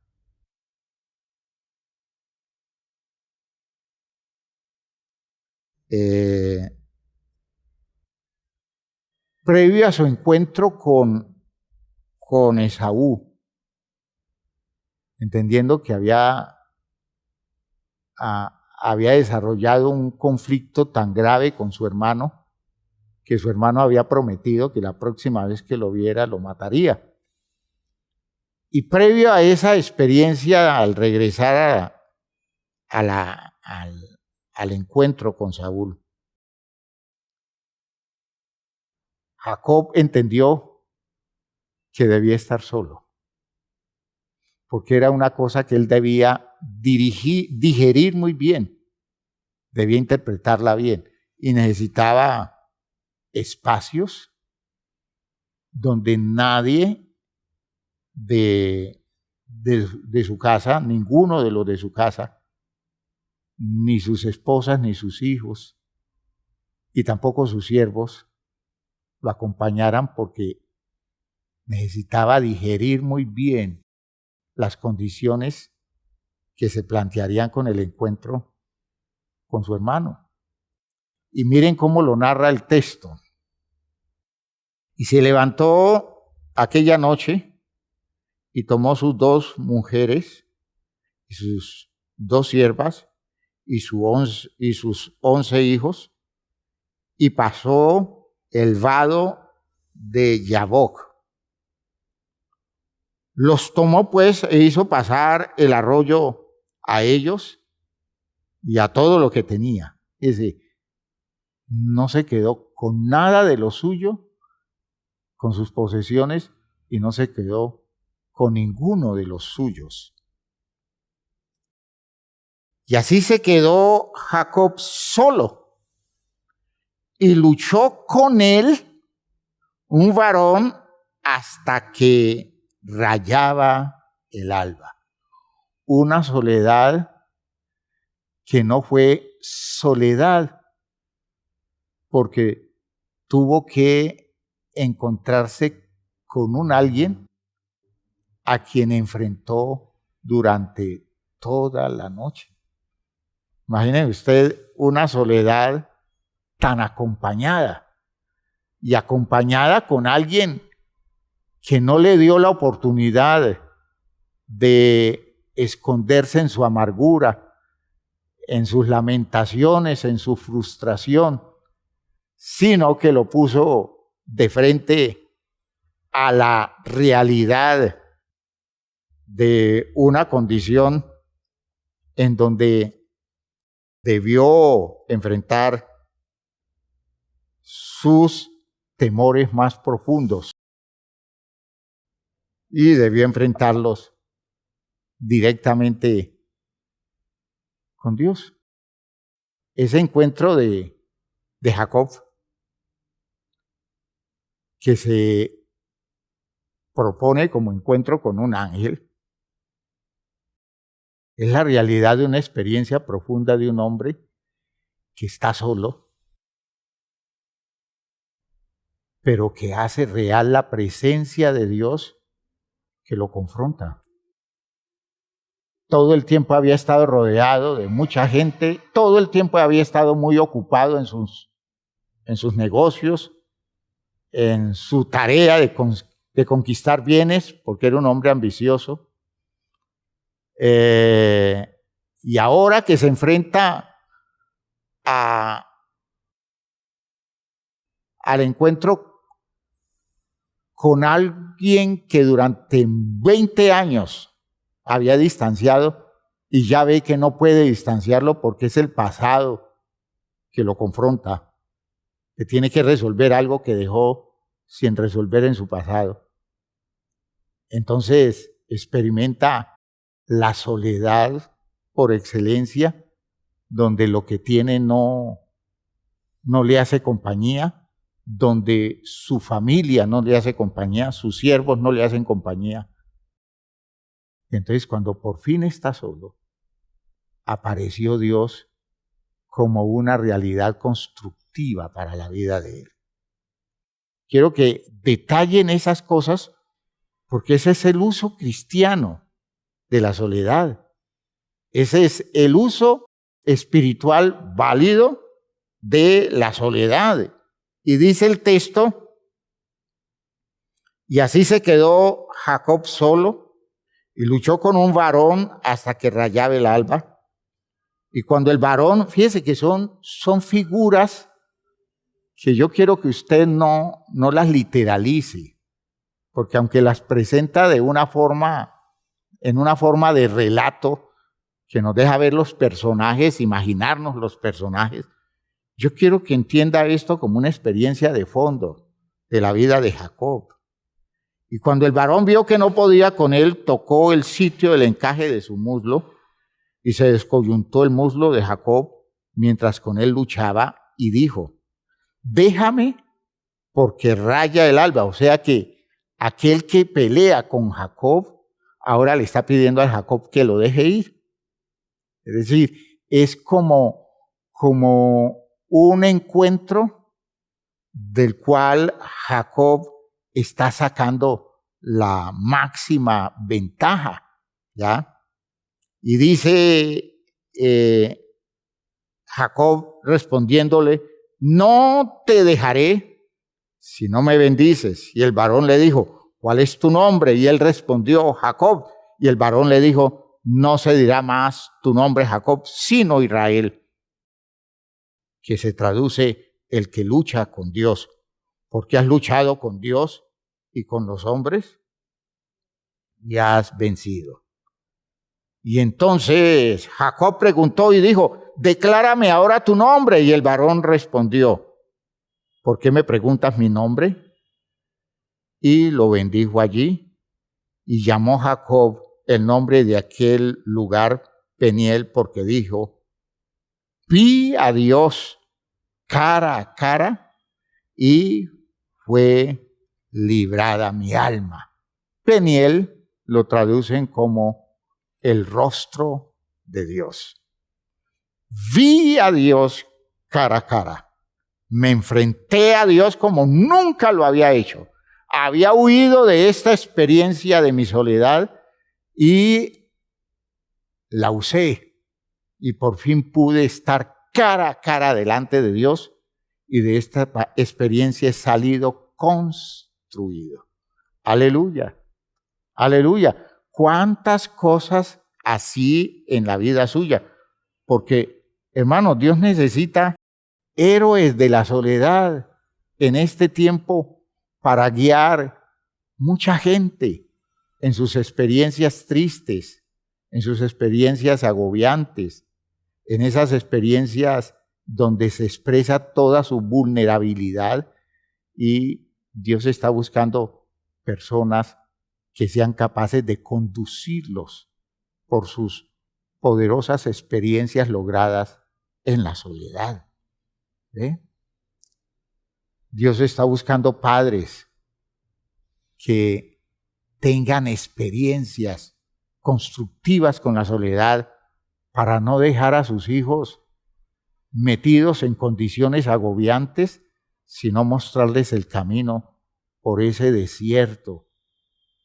Previo a su encuentro con Esaú, entendiendo que había desarrollado un conflicto tan grave con su hermano, que su hermano había prometido que la próxima vez que lo viera lo mataría. Y previo a esa experiencia, al regresar al encuentro con Saúl, Jacob entendió que debía estar solo, porque era una cosa que él debía digerir muy bien, debía interpretarla bien, y necesitaba espacios donde nadie de su casa, ninguno de los de su casa, ni sus esposas, ni sus hijos, y tampoco sus siervos, lo acompañaran, porque necesitaba digerir muy bien las condiciones que se plantearían con el encuentro con su hermano. Y miren cómo lo narra el texto. Y se levantó aquella noche y tomó sus 2 mujeres y sus 2 siervas y sus 11 hijos, y pasó el vado de Yaboc. Los tomó pues e hizo pasar el arroyo a ellos y a todo lo que tenía. Es decir, no se quedó con nada de lo suyo, con sus posesiones, y no se quedó con ninguno de los suyos. Y así se quedó Jacob solo, y luchó con él un varón hasta que rayaba el alba. Una soledad que no fue soledad, porque tuvo que encontrarse con un alguien a quien enfrentó durante toda la noche. Imaginen usted una soledad tan acompañada, y acompañada con alguien que no le dio la oportunidad de esconderse en su amargura, en sus lamentaciones, en su frustración, sino que lo puso de frente a la realidad de una condición en donde debió enfrentar sus temores más profundos y debió enfrentarlos directamente con Dios. Ese encuentro de Jacob, que se propone como encuentro con un ángel, es la realidad de una experiencia profunda de un hombre que está solo, pero que hace real la presencia de Dios que lo confronta. Todo el tiempo había estado rodeado de mucha gente, todo el tiempo había estado muy ocupado en sus negocios, en su tarea de conquistar bienes, porque era un hombre ambicioso. Y ahora que se enfrenta al encuentro con alguien que durante 20 años había distanciado, y ya ve que no puede distanciarlo porque es el pasado que lo confronta, que tiene que resolver algo que dejó sin resolver en su pasado. Entonces experimenta la soledad por excelencia, donde lo que tiene no le hace compañía, donde su familia no le hace compañía, sus siervos no le hacen compañía. Y entonces cuando por fin está solo, apareció Dios como una realidad constructiva para la vida de él. Quiero que detallen esas cosas porque ese es el uso cristiano de la soledad. Ese es el uso espiritual válido de la soledad. Y dice el texto, y así se quedó Jacob solo, y luchó con un varón hasta que rayaba el alba. Y cuando el varón, fíjese que son figuras que yo quiero que usted no las literalice, porque aunque las presenta en una forma de relato, que nos deja ver los personajes, imaginarnos los personajes, yo quiero que entienda esto como una experiencia de fondo de la vida de Jacob. Y cuando el varón vio que no podía con él, tocó el sitio del encaje de su muslo y se descoyuntó el muslo de Jacob mientras con él luchaba y dijo, déjame porque raya el alba. O sea que aquel que pelea con Jacob ahora le está pidiendo a Jacob que lo deje ir. Es decir, es como un encuentro del cual Jacob está sacando la máxima ventaja, ¿ya? Y dice Jacob respondiéndole, no te dejaré si no me bendices. Y el varón le dijo, ¿cuál es tu nombre? Y él respondió, Jacob. Y el varón le dijo, no se dirá más tu nombre Jacob, sino Israel, que se traduce el que lucha con Dios. Porque has luchado con Dios y con los hombres y has vencido. Y entonces Jacob preguntó y dijo, declárame ahora tu nombre. Y el varón respondió, ¿por qué me preguntas mi nombre? Y lo bendijo allí y llamó Jacob el nombre de aquel lugar Peniel, porque dijo, vi a Dios cara a cara y fue librada mi alma. Peniel lo traducen como el rostro de Dios. Vi a Dios cara a cara. Me enfrenté a Dios como nunca lo había hecho. Había huido de esta experiencia de mi soledad y la usé. Y por fin pude estar cara a cara delante de Dios y de esta experiencia he salido construido. Aleluya, aleluya. ¿Cuántas cosas así en la vida suya? Porque, hermanos, Dios necesita héroes de la soledad en este tiempo para guiar mucha gente en sus experiencias tristes, en sus experiencias agobiantes, en esas experiencias donde se expresa toda su vulnerabilidad, y Dios está buscando personas que sean capaces de conducirlos por sus poderosas experiencias logradas en la soledad. ¿Ve? Dios está buscando padres que tengan experiencias constructivas con la soledad para no dejar a sus hijos metidos en condiciones agobiantes, sino mostrarles el camino por ese desierto,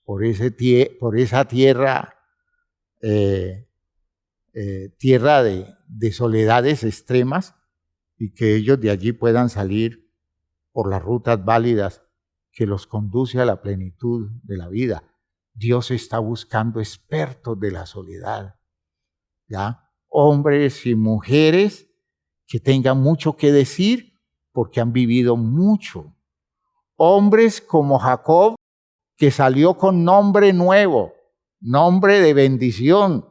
por esa tierra, tierra de soledades extremas, y que ellos de allí puedan salir por las rutas válidas que los conduce a la plenitud de la vida. Dios está buscando expertos de la soledad, ¿ya? Hombres y mujeres que tengan mucho que decir porque han vivido mucho. Hombres como Jacob, que salió con nombre nuevo, nombre de bendición,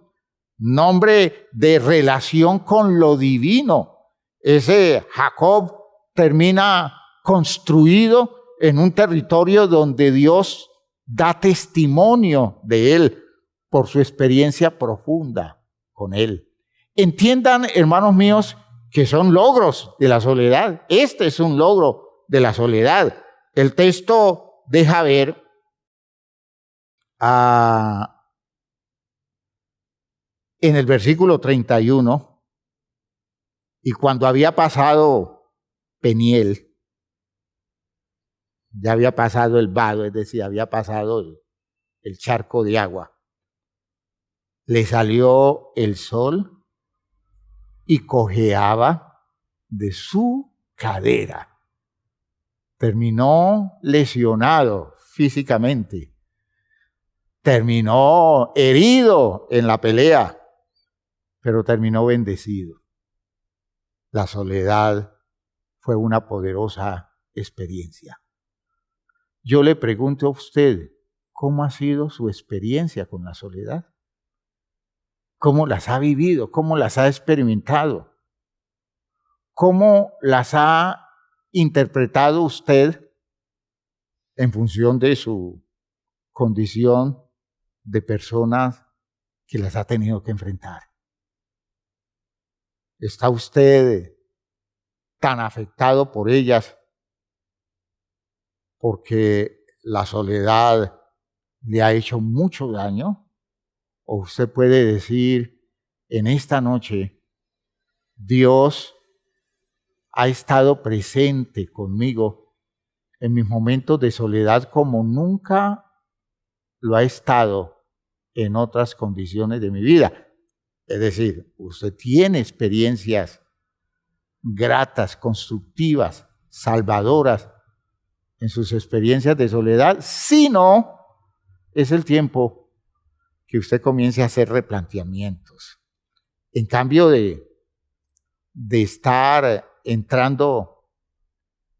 nombre de relación con lo divino. Ese Jacob termina construido en un territorio donde Dios da testimonio de él por su experiencia profunda con él. Entiendan, hermanos míos, que son logros de la soledad. Este es un logro de la soledad. El texto deja ver en el versículo 31, y cuando había pasado Peniel, ya había pasado el vado, es decir, había pasado el charco de agua, le salió el sol y cojeaba de su cadera. Terminó lesionado físicamente, terminó herido en la pelea, pero terminó bendecido. La soledad fue una poderosa experiencia. Yo le pregunto a usted, ¿cómo ha sido su experiencia con la soledad? ¿Cómo las ha vivido? ¿Cómo las ha experimentado? ¿Cómo las ha interpretado usted en función de su condición de personas que las ha tenido que enfrentar? ¿Está usted tan afectado por ellas porque la soledad le ha hecho mucho daño? ¿O usted puede decir, en esta noche, Dios ha estado presente conmigo en mis momentos de soledad como nunca lo ha estado en otras condiciones de mi vida? Es decir, usted tiene experiencias gratas, constructivas, salvadoras en sus experiencias de soledad. Si no, es el tiempo que usted comience a hacer replanteamientos. En cambio de estar entrando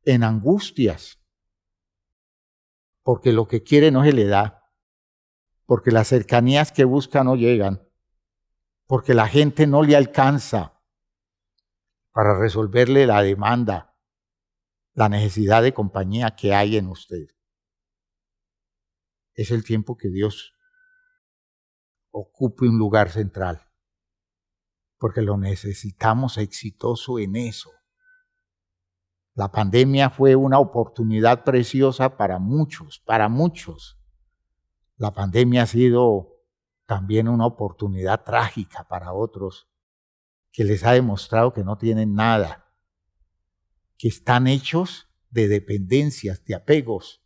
en angustias, porque lo que quiere no se le da, porque las cercanías que busca no llegan, porque la gente no le alcanza para resolverle la demanda, la necesidad de compañía que hay en usted. Es el tiempo que Dios ocupe un lugar central, porque lo necesitamos exitoso en eso. La pandemia fue una oportunidad preciosa para muchos, para muchos. La pandemia ha sido también una oportunidad trágica para otros, que les ha demostrado que no tienen nada, que están hechos de dependencias, de apegos,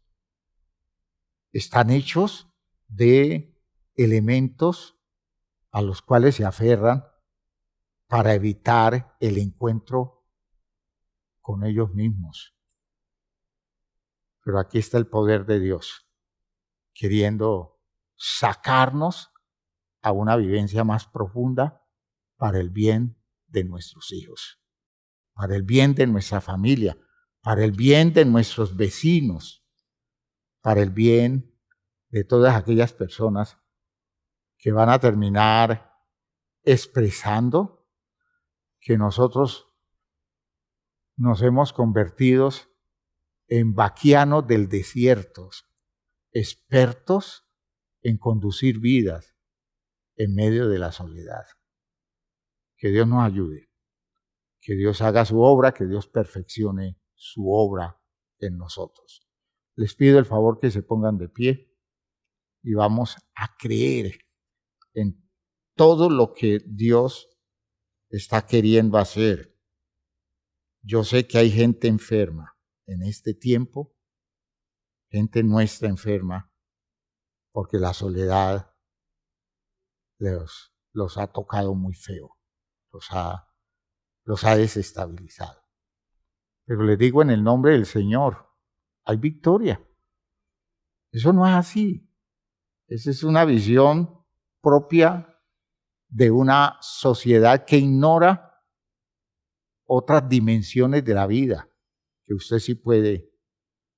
están hechos de elementos a los cuales se aferran para evitar el encuentro con ellos mismos. Pero aquí está el poder de Dios, queriendo sacarnos a una vivencia más profunda para el bien de nuestros hijos, para el bien de nuestra familia, para el bien de nuestros vecinos, para el bien de todas aquellas personas que van a terminar expresando que nosotros nos hemos convertido en vaquianos del desierto, expertos en conducir vidas en medio de la soledad. Que Dios nos ayude, que Dios haga su obra, que Dios perfeccione su obra en nosotros. Les pido el favor que se pongan de pie y vamos a creer en todo lo que Dios está queriendo hacer. Yo sé que hay gente enferma en este tiempo, gente nuestra enferma, porque la soledad los ha tocado muy feo, los ha desestabilizado. Pero les digo en el nombre del Señor, hay victoria. Eso no es así. Esa es una visión propia de una sociedad que ignora otras dimensiones de la vida que usted sí puede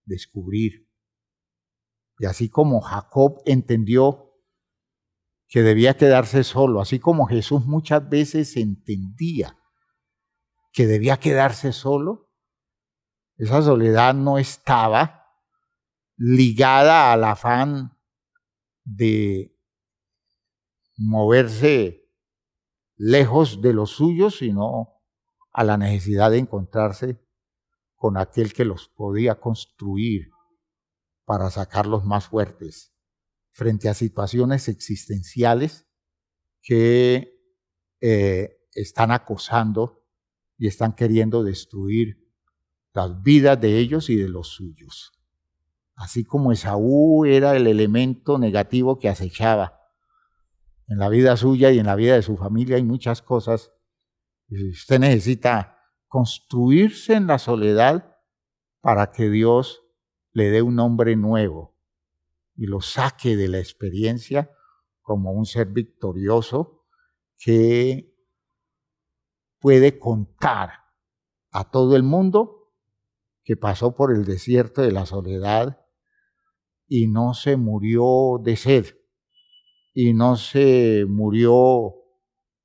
descubrir. Y así como Jacob entendió que debía quedarse solo, así como Jesús muchas veces entendía que debía quedarse solo, esa soledad no estaba ligada al afán de moverse lejos de los suyos, sino a la necesidad de encontrarse con aquel que los podía construir para sacarlos más fuertes frente a situaciones existenciales que están acosando y están queriendo destruir las vidas de ellos y de los suyos. Así como Esaú era el elemento negativo que acechaba en la vida suya y en la vida de su familia, hay muchas cosas. Usted necesita construirse en la soledad para que Dios le dé un nombre nuevo y lo saque de la experiencia como un ser victorioso que puede contar a todo el mundo que pasó por el desierto de la soledad y no se murió de sed y no se murió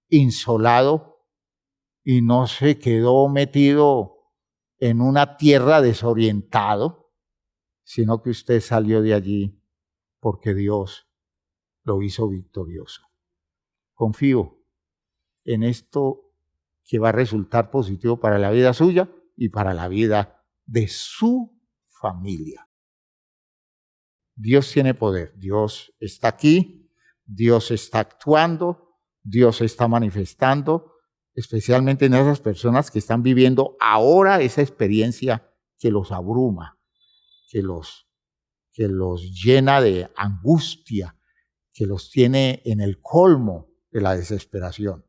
insolado y no se quedó metido en una tierra desorientado, sino que usted salió de allí porque Dios lo hizo victorioso. Confío en esto que va a resultar positivo para la vida suya y para la vida de su familia. Dios tiene poder, Dios está aquí, Dios está actuando, Dios está manifestando, especialmente en esas personas que están viviendo ahora esa experiencia que los abruma, que los llena de angustia, que los tiene en el colmo de la desesperación.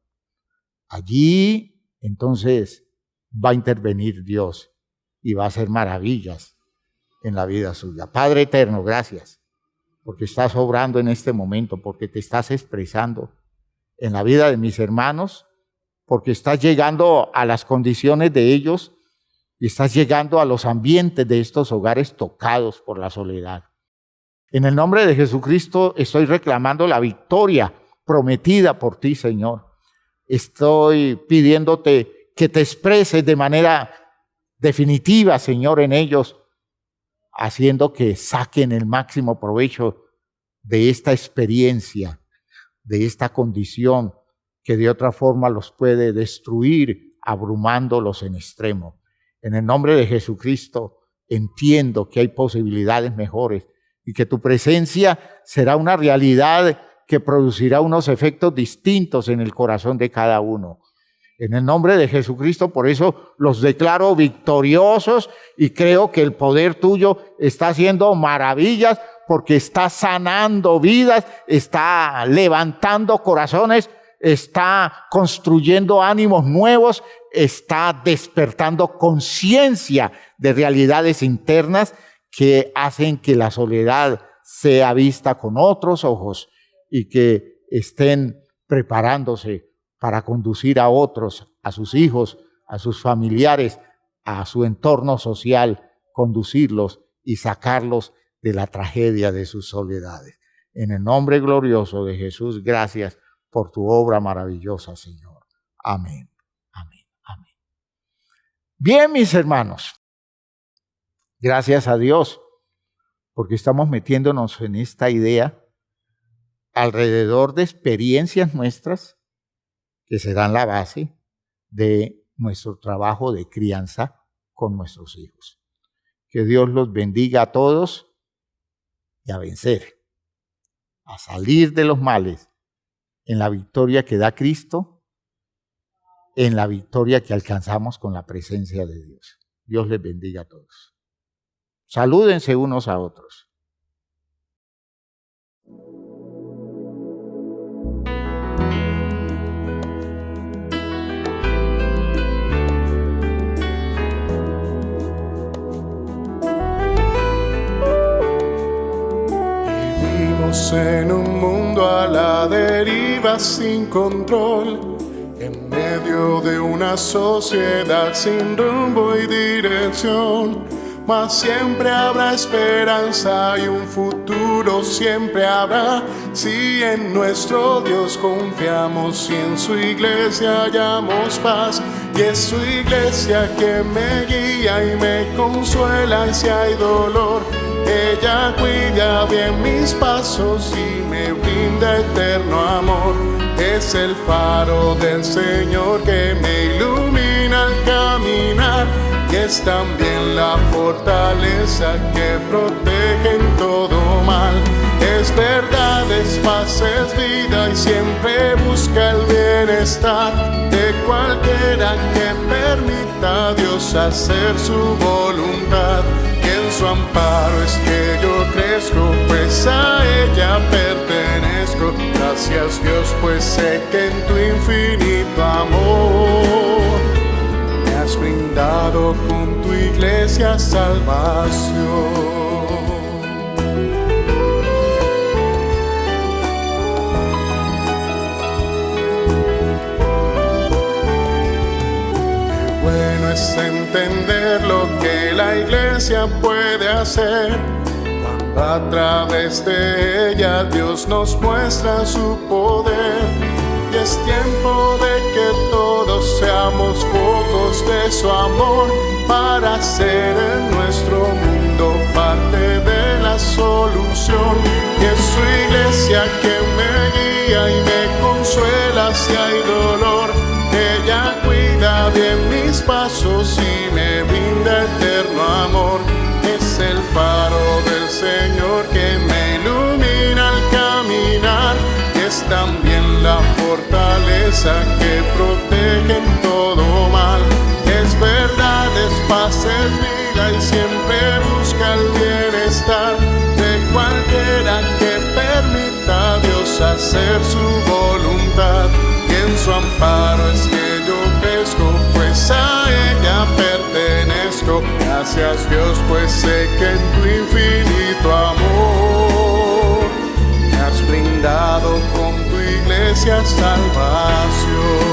Allí, entonces, va a intervenir Dios y va a hacer maravillas en la vida suya. Padre eterno, gracias, porque estás obrando en este momento, porque te estás expresando en la vida de mis hermanos, porque estás llegando a las condiciones de ellos y estás llegando a los ambientes de estos hogares tocados por la soledad. En el nombre de Jesucristo estoy reclamando la victoria prometida por ti, Señor. Estoy pidiéndote que te expreses de manera definitiva, Señor, en ellos, haciendo que saquen el máximo provecho de esta experiencia, de esta condición que de otra forma los puede destruir, abrumándolos en extremo. En el nombre de Jesucristo entiendo que hay posibilidades mejores y que tu presencia será una realidad que producirá unos efectos distintos en el corazón de cada uno. En el nombre de Jesucristo, por eso los declaro victoriosos y creo que el poder tuyo está haciendo maravillas porque está sanando vidas, está levantando corazones, está construyendo ánimos nuevos, está despertando conciencia de realidades internas que hacen que la soledad sea vista con otros ojos y que estén preparándose para conducir a otros, a sus hijos, a sus familiares, a su entorno social, conducirlos y sacarlos de la tragedia de sus soledades. En el nombre glorioso de Jesús, gracias por tu obra maravillosa, Señor. Amén, amén, amén. Bien, mis hermanos, gracias a Dios, porque estamos metiéndonos en esta idea alrededor de experiencias nuestras que serán la base de nuestro trabajo de crianza con nuestros hijos. Que Dios los bendiga a todos y a vencer, a salir de los males en la victoria que da Cristo, en la victoria que alcanzamos con la presencia de Dios. Dios les bendiga a todos. Salúdense unos a otros. En un mundo a la deriva sin control, en medio de una sociedad sin rumbo y dirección, mas siempre habrá esperanza y un futuro siempre habrá, si en nuestro Dios confiamos y en su iglesia hallamos paz. Y es su iglesia que me guía y me consuela si hay dolor. Ella cuida bien mis pasos y me brinda eterno amor. Es el faro del Señor que me ilumina al caminar, y es también la fortaleza que protege en todo mal. Es verdad, es paz, es vida y siempre busca el bienestar de cualquiera que permita a Dios hacer su voluntad. Y en su amparo es que yo crezco, pues a ella pertenezco. Gracias Dios, pues sé que en tu infinito amor me has brindado con tu iglesia salvación. Bueno es entender lo que la iglesia puede hacer, cuando a través de ella Dios nos muestra su poder. Y es tiempo de que todos seamos focos de su amor, para ser en nuestro mundo parte de la solución. Y es su iglesia que me guía y me consuela si hay dolor. Ella cuida bien mis pasos y me brinda eterno amor. Es el faro del Señor que me ilumina al caminar, y es también la fortaleza que protege en todo mal. Es verdad, es paz, es vida y siempre busca el bienestar de cualquiera que permita a Dios hacer su voluntad. En su amparo es que yo crezco, pues a ella pertenezco. Gracias Dios, pues sé que en tu infinito amor me has brindado con tu iglesia salvación.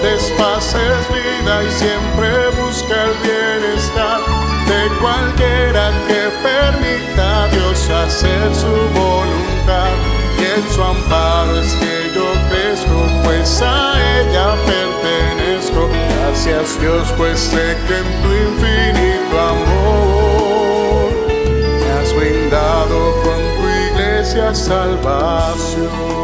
Es paz, es vida y siempre busca el bienestar de cualquiera que permita a Dios hacer su voluntad. Y en su amparo es que yo crezco, pues a ella pertenezco. Gracias Dios, pues sé que en tu infinito amor me has brindado con tu iglesia salvación.